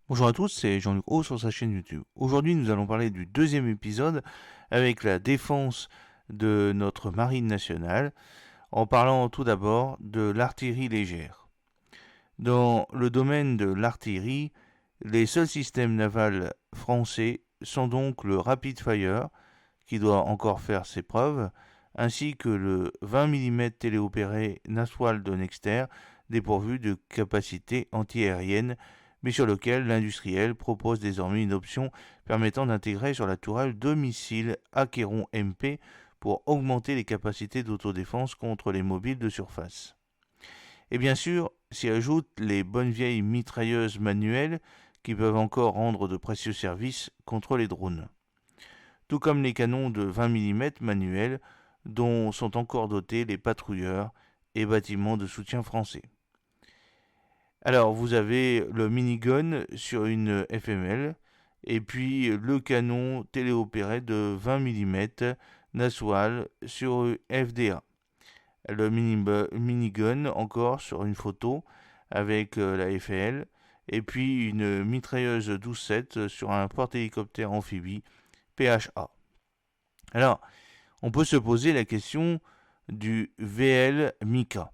Bonjour à tous, c'est Jean-Luc Haut sur sa chaîne YouTube. Aujourd'hui, nous allons parler du deuxième épisode avec la défense de notre marine nationale, en parlant tout d'abord de l'artillerie légère. Dans le domaine de l'artillerie, les seuls systèmes navals français sont donc le Rapid Fire, qui doit encore faire ses preuves, ainsi que le 20 mm téléopéré Naswal de Nexter, dépourvu de capacité antiaérienne, mais sur lequel l'industriel propose désormais une option permettant d'intégrer sur la tourelle deux missiles Acheron MP pour augmenter les capacités d'autodéfense contre les mobiles de surface. Et bien sûr, s'y ajoutent les bonnes vieilles mitrailleuses manuelles qui peuvent encore rendre de précieux services contre les drones. Tout comme les canons de 20 mm manuels dont sont encore dotés les patrouilleurs et bâtiments de soutien français. Alors, vous avez le minigun sur une FML et puis le canon téléopéré de 20 mm Naswal sur FDA. Le minigun encore sur une photo avec la FL et puis une mitrailleuse 12-7 sur un porte-hélicoptère amphibie PHA. Alors, on peut se poser la question du VL Mika.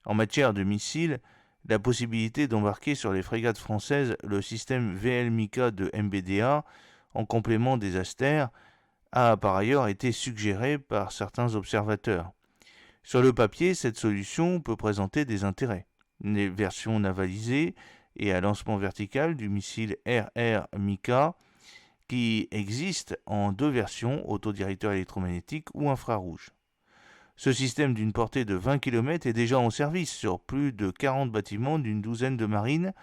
En matière de missiles, la possibilité d'embarquer sur les frégates françaises le système VL Mika de MBDA en complément des Aster a par ailleurs été suggérée par certains observateurs. Sur le papier, cette solution peut présenter des intérêts. Les versions navalisées et à lancement vertical du missile RR Mika qui existe en deux versions, autodirecteur électromagnétique ou infrarouge. Ce système d'une portée de 20 km est déjà en service sur plus de 40 bâtiments d'une douzaine de marines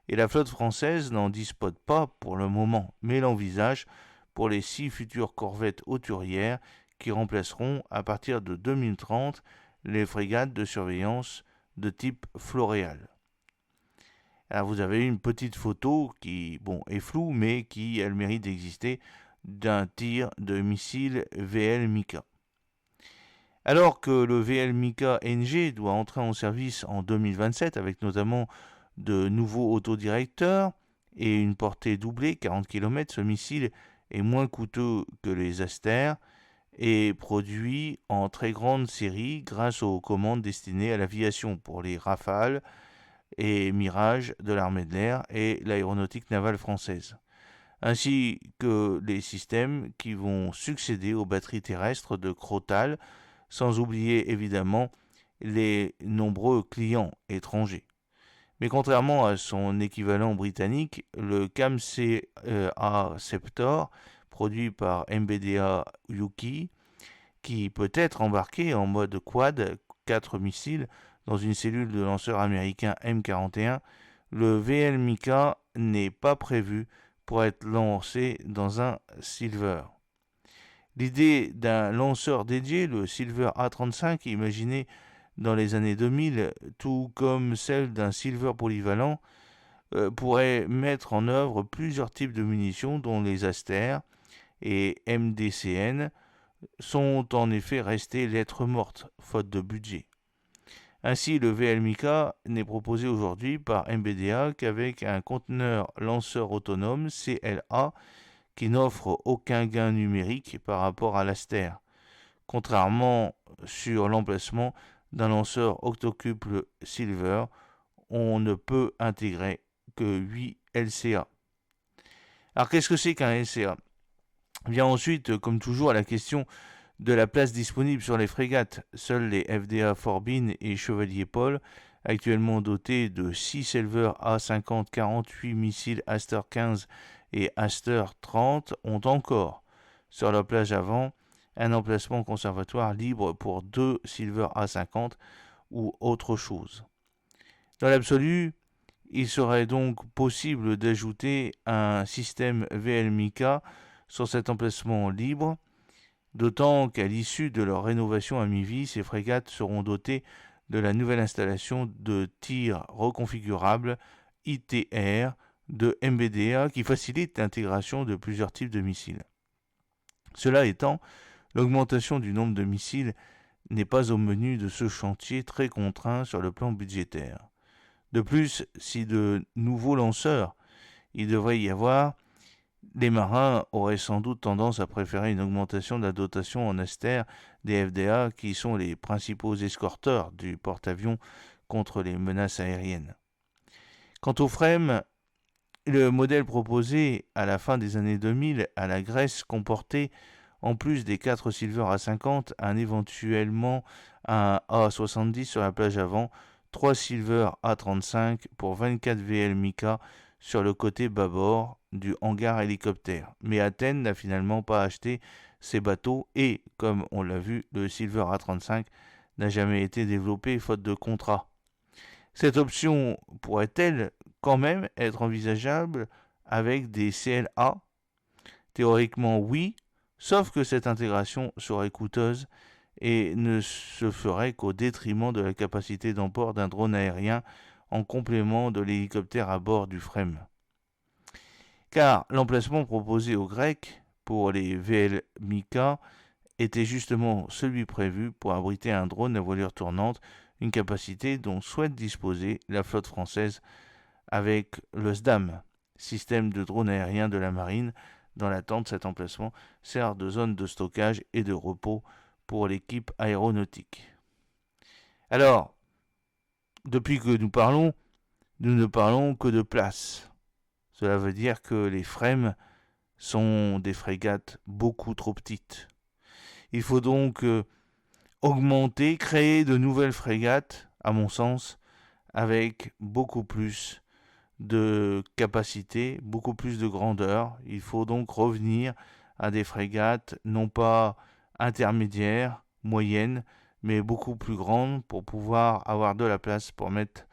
et la flotte française n'en dispose pas pour le moment, mais l'envisage pour les 6 futures corvettes hauturières qui remplaceront à partir de 2030 les frégates de surveillance de type Floréal. Alors vous avez une petite photo qui est floue mais qui a le mérite d'exister d'un tir de missile VL Mika. Alors que le VL Mika NG doit entrer en service en 2027 avec notamment de nouveaux autodirecteurs et une portée doublée, 40 km, ce missile est moins coûteux que les Aster et produit en très grande série grâce aux commandes destinées à l'aviation pour les Rafales et Mirage de l'armée de l'air et l'aéronautique navale française, ainsi que les systèmes qui vont succéder aux batteries terrestres de Crotale, sans oublier évidemment les nombreux clients étrangers. Mais contrairement à son équivalent britannique, le CAMC-A Sceptor, produit par MBDA Yuki, qui peut être embarqué en mode quad, 4 missiles, dans une cellule de lanceur américain M41, le VL Mika n'est pas prévu pour être lancé dans un Silver. L'idée d'un lanceur dédié, le Silver A35, imaginé dans les années 2000, tout comme celle d'un Silver polyvalent, pourrait mettre en œuvre plusieurs types de munitions dont les Aster et MDCN sont en effet restés lettres mortes, faute de budget. Ainsi, le VL Mika n'est proposé aujourd'hui par MBDA qu'avec un conteneur lanceur autonome CLA qui n'offre aucun gain numérique par rapport à l'Aster, contrairement sur l'emplacement d'un lanceur octocuple Silver, on ne peut intégrer que 8 LCA. Alors qu'est-ce que c'est qu'un LCA? Vient ensuite, comme toujours, à la question de la place disponible sur les frégates. Seuls les FDA Forbin et Chevalier Paul, actuellement dotés de 6 Silver A50-48 missiles Aster 15 et Aster 30, ont encore, sur leur plage avant, un emplacement conservatoire libre pour 2 Silver A50 ou autre chose. Dans l'absolu, il serait donc possible d'ajouter un système VLMICA sur cet emplacement libre, d'autant qu'à l'issue de leur rénovation à mi-vie, ces frégates seront dotées de la nouvelle installation de tir reconfigurable ITR de MBDA qui facilite l'intégration de plusieurs types de missiles. Cela étant, l'augmentation du nombre de missiles n'est pas au menu de ce chantier très contraint sur le plan budgétaire. De plus, si de nouveaux lanceurs il devrait y avoir, les marins auraient sans doute tendance à préférer une augmentation de la dotation en Aster des FDA, qui sont les principaux escorteurs du porte-avions contre les menaces aériennes. Quant au FREMM, le modèle proposé à la fin des années 2000 à la Grèce comportait, en plus des 4 Silver A50, éventuellement un A70 sur la plage avant, 3 Silver A35 pour 24 VL Mica sur le côté bâbord du hangar hélicoptère. Mais Athènes n'a finalement pas acheté ces bateaux et, comme on l'a vu, le Silver A35 n'a jamais été développé faute de contrat. Cette option pourrait-elle quand même être envisageable avec des CLA? Théoriquement oui, sauf que cette intégration serait coûteuse et ne se ferait qu'au détriment de la capacité d'emport d'un drone aérien en complément de l'hélicoptère à bord du FREMM. Car l'emplacement proposé aux Grecs pour les VL Mica était justement celui prévu pour abriter un drone à voilure tournante, une capacité dont souhaite disposer la flotte française avec le SDAM, système de drone aérien de la marine. Dans l'attente, cet emplacement sert de zone de stockage et de repos pour l'équipe aéronautique. Alors, depuis que nous ne parlons que de place. Cela veut dire que les FREMM sont des frégates beaucoup trop petites. Il faut donc augmenter, créer de nouvelles frégates, à mon sens, avec beaucoup plus de capacité, beaucoup plus de grandeur. Il faut donc revenir à des frégates non pas intermédiaires, moyennes, mais beaucoup plus grandes pour pouvoir avoir de la place pour mettre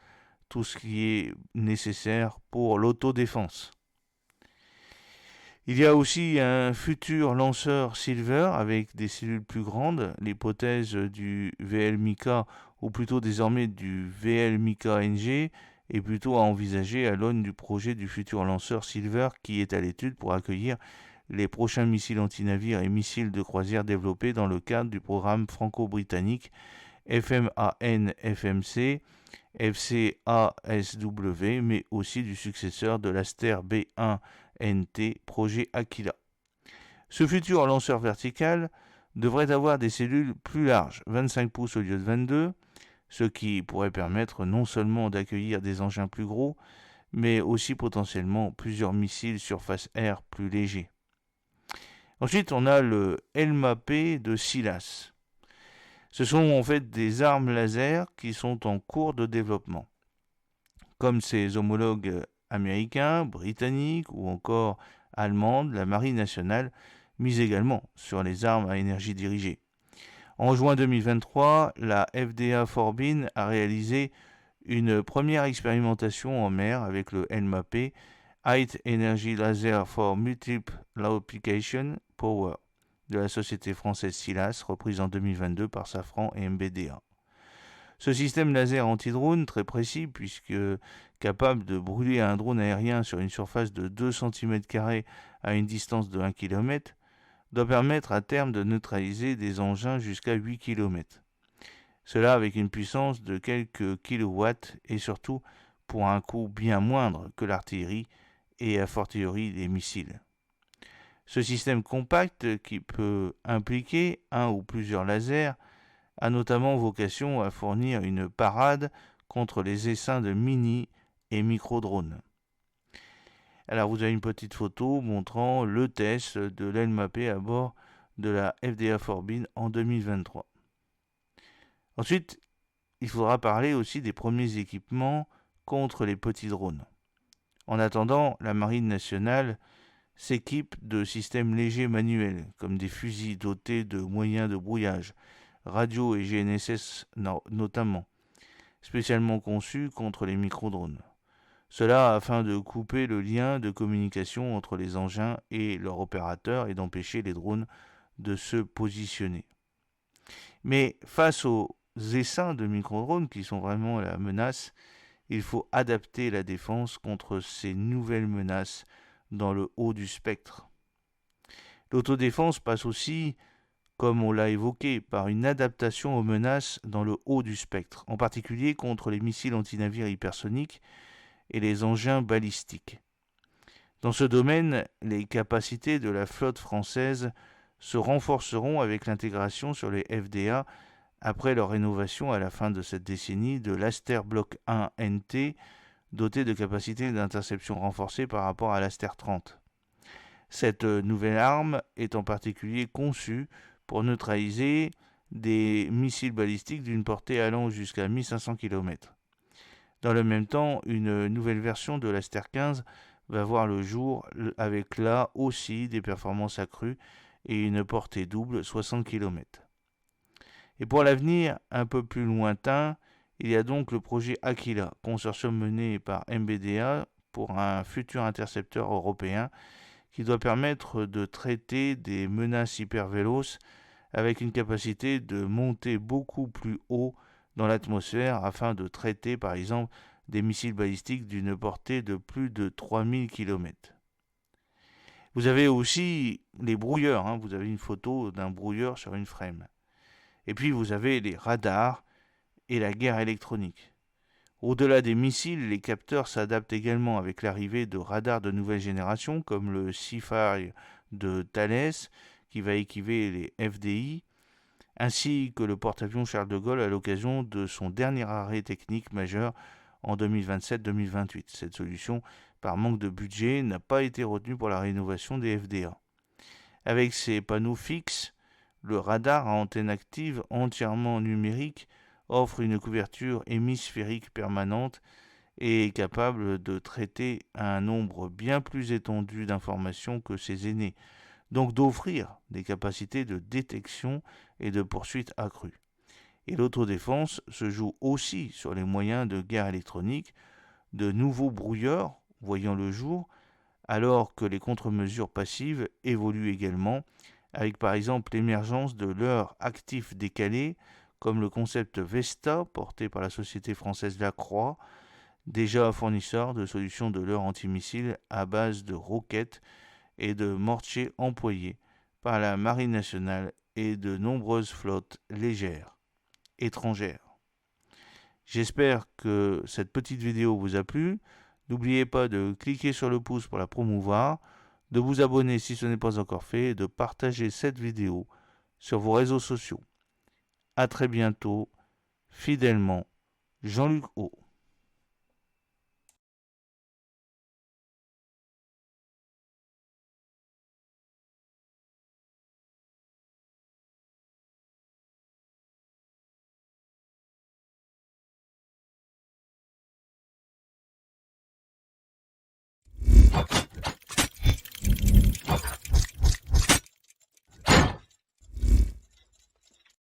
tout ce qui est nécessaire pour l'autodéfense. Il y a aussi un futur lanceur Silver avec des cellules plus grandes, l'hypothèse du VL Mica ou plutôt désormais du VL Mica NG est plutôt à envisager à l'aune du projet du futur lanceur Silver qui est à l'étude pour accueillir les prochains missiles antinavires et missiles de croisière développés dans le cadre du programme franco-britannique FMAN-FMC, FCASW, mais aussi du successeur de l'Aster B1NT, projet Aquila. Ce futur lanceur vertical devrait avoir des cellules plus larges, 25 pouces au lieu de 22, ce qui pourrait permettre non seulement d'accueillir des engins plus gros, mais aussi potentiellement plusieurs missiles surface-air plus légers. Ensuite, on a le LMAP de SILAS. Ce sont en fait des armes laser qui sont en cours de développement. Comme ses homologues américains, britanniques ou encore allemandes, la Marine nationale mise également sur les armes à énergie dirigée. En juin 2023, la FDA Forbin a réalisé une première expérimentation en mer avec le LMAP, Height Energy Laser for Multiple Application Power, de la société française SILAS, reprise en 2022 par Safran et MBDA. Ce système laser anti-drone, très précis puisque capable de brûler un drone aérien sur une surface de 2 cm² à une distance de 1 km, doit permettre à terme de neutraliser des engins jusqu'à 8 km. Cela avec une puissance de quelques kilowatts et surtout pour un coût bien moindre que l'artillerie et a fortiori les missiles. Ce système compact qui peut impliquer un ou plusieurs lasers a notamment vocation à fournir une parade contre les essaims de mini et micro-drones. Alors vous avez une petite photo montrant le test de l'LMAP à bord de la FDA Forbin en 2023. Ensuite, il faudra parler aussi des premiers équipements contre les petits drones. En attendant, la Marine nationale s'équipe de systèmes légers manuels, comme des fusils dotés de moyens de brouillage, radio et GNSS notamment, spécialement conçus contre les micro-drones. Cela afin de couper le lien de communication entre les engins et leur opérateur et d'empêcher les drones de se positionner. Mais face aux essaims de micro-drones qui sont vraiment la menace, il faut adapter la défense contre ces nouvelles menaces dans le haut du spectre. L'autodéfense passe aussi, comme on l'a évoqué, par une adaptation aux menaces dans le haut du spectre, en particulier contre les missiles antinavires hypersoniques et les engins balistiques. Dans ce domaine, les capacités de la flotte française se renforceront avec l'intégration sur les FDA après leur rénovation à la fin de cette décennie de l'Aster Block 1 NT, doté de capacités d'interception renforcées par rapport à l'Aster 30. Cette nouvelle arme est en particulier conçue pour neutraliser des missiles balistiques d'une portée allant jusqu'à 1500 km. Dans le même temps, une nouvelle version de l'Aster 15 va voir le jour avec là aussi des performances accrues et une portée double 60 km. Et pour l'avenir un peu plus lointain, il y a donc le projet Aquila, consortium mené par MBDA pour un futur intercepteur européen qui doit permettre de traiter des menaces hypervéloces avec une capacité de monter beaucoup plus haut dans l'atmosphère afin de traiter par exemple des missiles balistiques d'une portée de plus de 3000 km. Vous avez aussi les brouilleurs, vous avez une photo d'un brouilleur sur une frame. Et puis vous avez les radars et la guerre électronique. Au-delà des missiles, les capteurs s'adaptent également avec l'arrivée de radars de nouvelle génération comme le Seafire de Thales qui va équiper les FDI, ainsi que le porte-avions Charles de Gaulle à l'occasion de son dernier arrêt technique majeur en 2027-2028. Cette solution, par manque de budget, n'a pas été retenue pour la rénovation des FDA. Avec ses panneaux fixes, le radar à antenne active entièrement numérique offre une couverture hémisphérique permanente et est capable de traiter un nombre bien plus étendu d'informations que ses aînés, donc d'offrir des capacités de détection et de poursuite accrues. Et l'autodéfense se joue aussi sur les moyens de guerre électronique, de nouveaux brouilleurs voyant le jour, alors que les contre-mesures passives évoluent également, avec par exemple l'émergence de leurres actifs décalés, comme le concept Vesta, porté par la société française Lacroix, déjà fournisseur de solutions de leurres antimissiles à base de roquettes et de mortiers employés par la Marine nationale et de nombreuses flottes légères étrangères. J'espère que cette petite vidéo vous a plu. N'oubliez pas de cliquer sur le pouce pour la promouvoir, de vous abonner si ce n'est pas encore fait et de partager cette vidéo sur vos réseaux sociaux. A très bientôt, fidèlement, Jean-Luc O.